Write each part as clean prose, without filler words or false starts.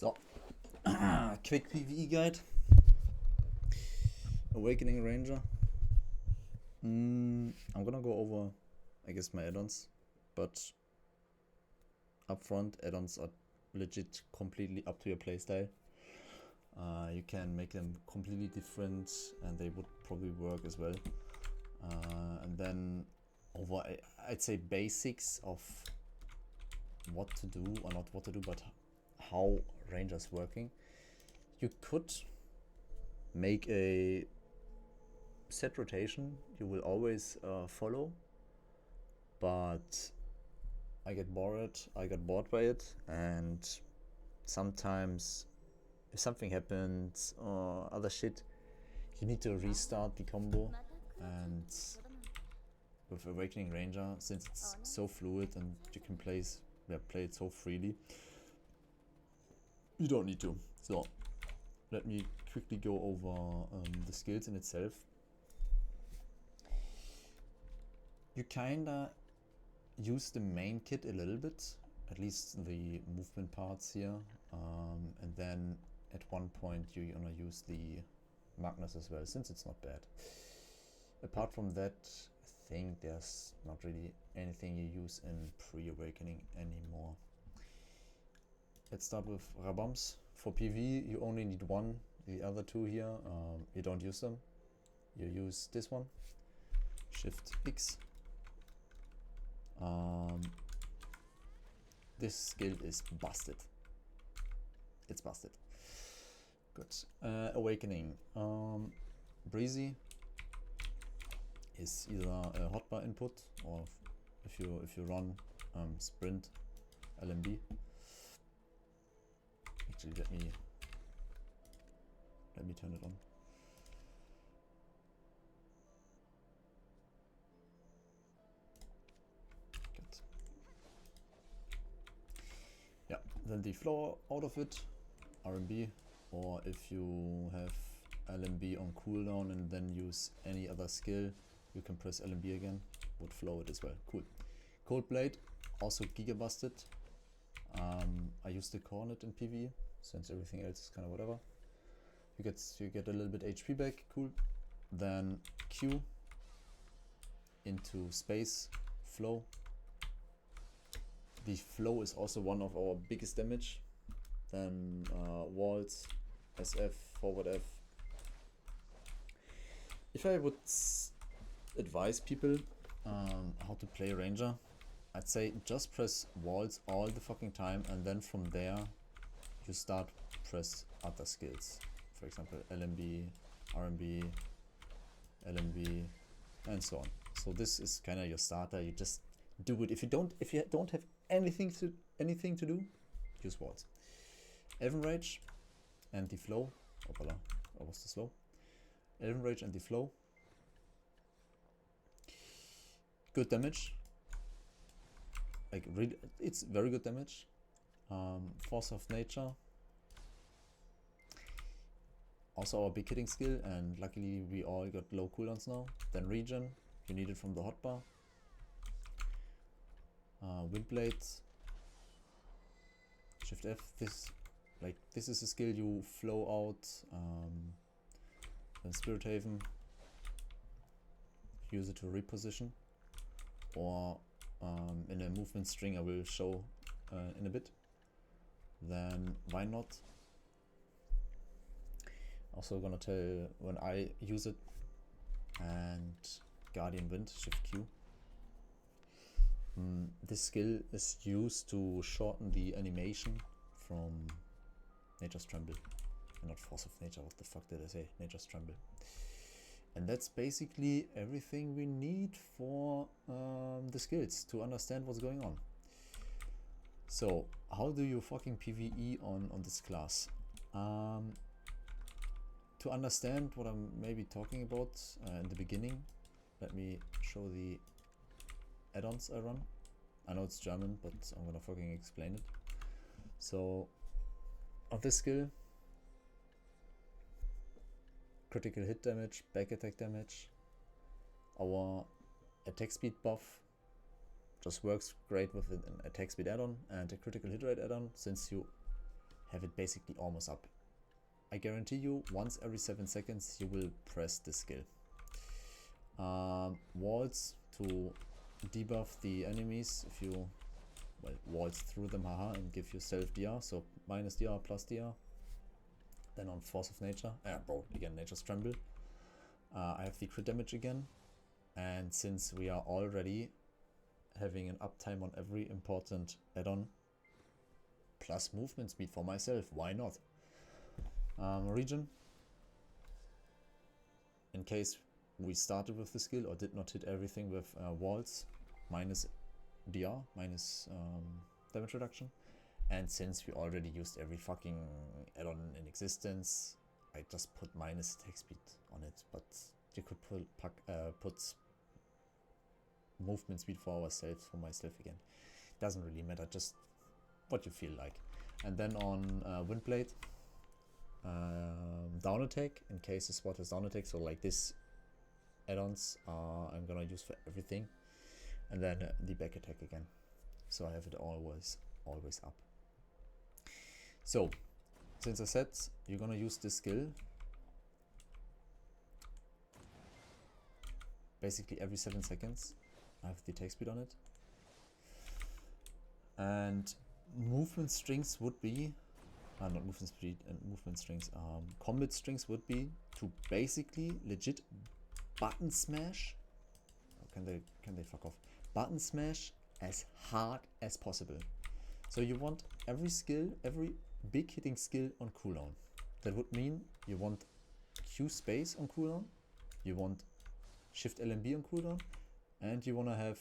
So, quick PvE guide. Awakening Ranger. I'm gonna go over, I guess, my add-ons, but upfront, add-ons are legit completely up to your playstyle. You can make them completely different and they would probably work as well. And then over, I'd say, basics of what to do, or not what to do, but how Ranger's working. You could make a set rotation you will always follow, but I got bored by it, and sometimes if something happens or other shit, you need to restart the combo. And with Awakening Ranger, since it's so fluid and you can play it so freely, you don't need to. So let me quickly go over the skills in itself. You kinda use the main kit a little bit, at least the movement parts here, and then at one point you're gonna use the Magnus as well, since it's not bad. Apart from that, I think there's not really anything you use in pre-awakening anymore. Let's start with Rabams. For PvE you only need one. The other two here, you don't use them. You use this one, Shift X. This skill is busted. It's busted. Good. Awakening. Breezy is either a hotbar input, or if you run sprint LMB. Actually, let me turn it on. Good. Yeah, then the flow out of it, RMB, or if you have LMB on cooldown and then use any other skill, you can press LMB again, would flow it as well. Cool. Cold Blade, also giga busted. I use the Cornet in PvE, since everything else is kind of whatever. You get a little bit HP back, cool. Then Q into space, flow. The flow is also one of our biggest damage. Then walls, SF, forward F. If I would advise people how to play Ranger, I'd say just press walls all the fucking time, and then from there you start press other skills. For example, LMB, RMB, LMB, and so on. So this is kind of your starter. You just do it. If you don't have anything to do, use walls. Elven Rage and the flow. Or was the slow? Elven Rage and the flow. Good damage. Like really, it's very good damage. Force of Nature. Also our big hitting skill, and luckily we all got low cooldowns now. Then regen, you need it from the hotbar. Windblade. Shift F. This is a skill you flow out. Then Spirit Haven. Use it to reposition, or in a movement string I will show in a bit. Then why not? Also gonna tell when I use it. And Guardian Wind, Shift Q. This skill is used to shorten the animation from Nature's Tremble. Not Force of Nature, what the fuck did I say? Nature's Tremble. And that's basically everything we need for the skills to understand what's going on. So, how do you fucking PvE on this class? To understand what I'm maybe talking about in the beginning, let me show the add-ons I run. I know it's German, but I'm gonna fucking explain it. So, on this skill, critical hit damage, back attack damage. Our attack speed buff just works great with an attack speed add-on and a critical hit rate add-on, since you have it basically almost up. I guarantee you, once every 7 seconds you will press this skill. Walls to debuff the enemies if you, well, waltz through them, haha, and give yourself DR, so minus DR plus DR. Then on Force of Nature, bro, again, Nature's Tremble. I have the crit damage again, and since we are already having an uptime on every important add-on, plus movement speed for myself, why not? Regen, in case we started with the skill or did not hit everything with walls, minus DR, minus damage reduction. And since we already used every fucking add-on in existence, I just put minus attack speed on it, but you could put movement speed for ourselves, for myself again. Doesn't really matter, just what you feel like. And then on Windblade, down attack, in case the spot has down attack, so like this add-ons I'm gonna use for everything. And then the back attack again, so I have it always up. So since I said you're gonna use this skill basically every 7 seconds, I have the attack speed on it, and movement strings would be not movement speed and movement strings, combat strings would be to basically legit button smash. Oh, can they fuck off? Button smash as hard as possible. So you want every skill, every big hitting skill on cooldown. That would mean you want Q space on cooldown, you want Shift LMB on cooldown, and you want to have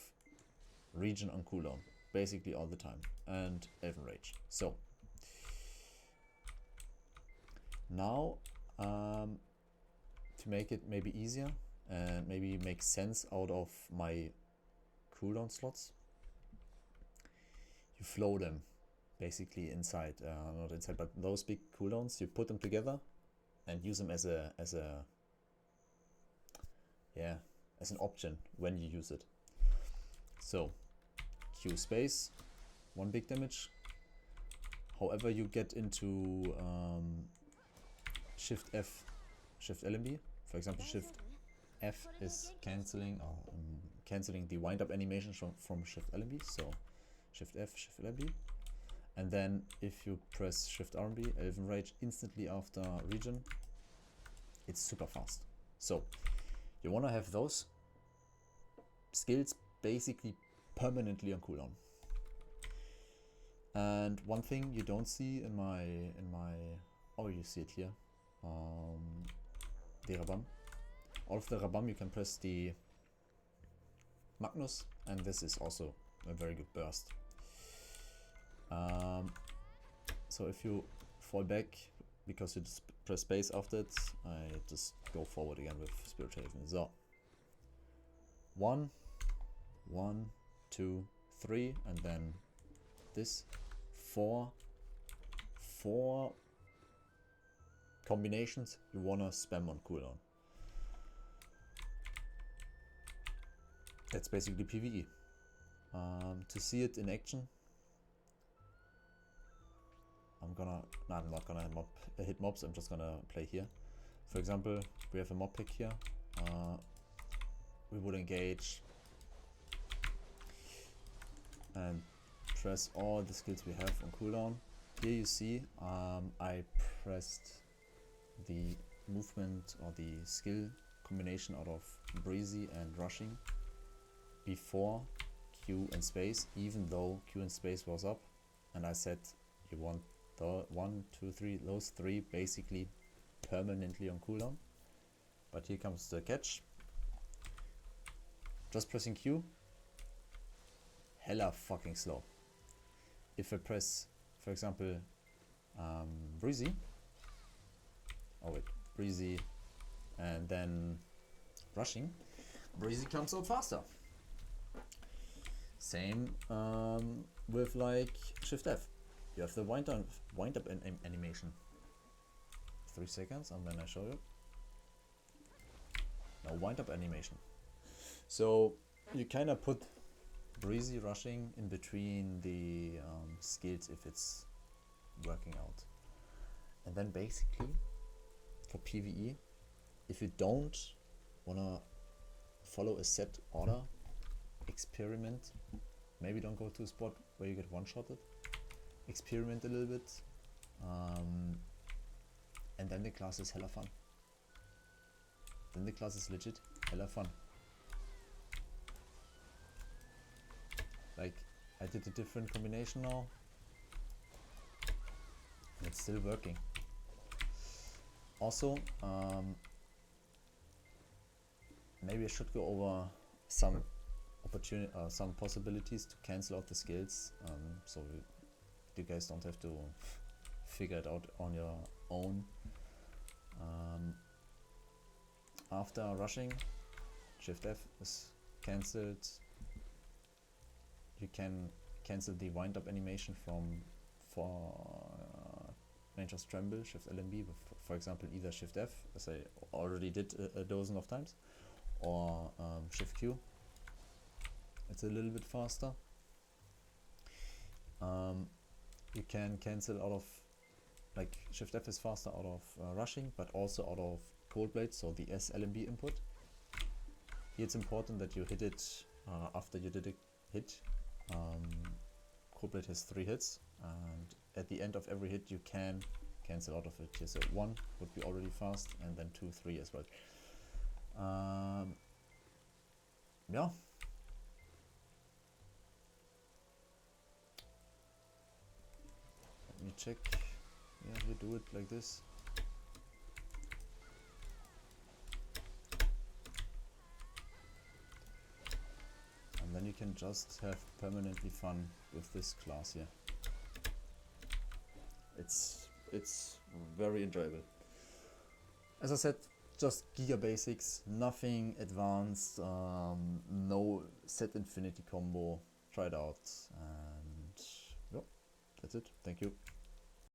Regen on cooldown basically all the time, and Elven Rage. So now to make it maybe easier and maybe make sense out of my cooldown slots, you flow them basically inside, not inside, but those big cooldowns, you put them together and use them as an option when you use it. So Q space, 1 big damage. However you get into Shift F, Shift LMB, for example, Shift F is cancelling the wind up animation from Shift LMB, so Shift F, Shift LMB. And then if you press Shift RMB, Elven Rage instantly after Regen, it's super fast. So you want to have those skills basically permanently on cooldown. And one thing you don't see in my oh, you see it here, the Rabam. All of the Rabam you can press the Magnus, and this is also a very good burst. So if you fall back because you just press space after it, I just go forward again with Spiritual Haven. So 1, 2, 3, and then this 4 combinations you wanna spam on cooldown. That's basically PvE. To see it in action, I'm not gonna hit mobs, I'm just gonna play here. For example, we have a mob pick here. We would engage and press all the skills we have on cooldown. Here you see I pressed the movement or the skill combination out of breezy and rushing before Q and space, even though Q and space was up, and I said you want the 1, 2, 3, those 3 basically permanently on cooldown. But here comes the catch. Just pressing Q, hella fucking slow. If I press, for example, breezy, breezy, and then rushing, breezy comes out faster. Same with like Shift F. You have the wind up animation. 3 seconds, and then I show you. Now wind up animation. So you kind of put breezy rushing in between the skills if it's working out. And then basically for PvE, if you don't wanna follow a set order, experiment. Maybe don't go to a spot where you get one-shotted. Experiment a little bit. And then the class is hella fun. Then the class is legit hella fun. Like, I did a different combination now. And it's still working. Also, maybe I should go over some some possibilities to cancel out the skills, so you guys don't have to figure it out on your own. After rushing, Shift F is cancelled. You can cancel the wind up animation for Ranger's Tremble, Shift LMB, with, for example, either Shift F, as I already did a dozen of times, or Shift Q. It's a little bit faster. You can cancel out of, like, Shift F is faster out of rushing, but also out of Cold Blade, so the S LMB input. Here it's important that you hit it after you did a hit. Cold Blade has 3 hits, and at the end of every hit you can cancel out of it here. So 1 would be already fast, and then 2, 3 as well. Yeah. Let me check. Yeah, we do it like this. And then you can just have permanently fun with this class here. It's very enjoyable. As I said, just Giga basics, nothing advanced, no set infinity combo. Try it out, and yeah, that's it. Thank you.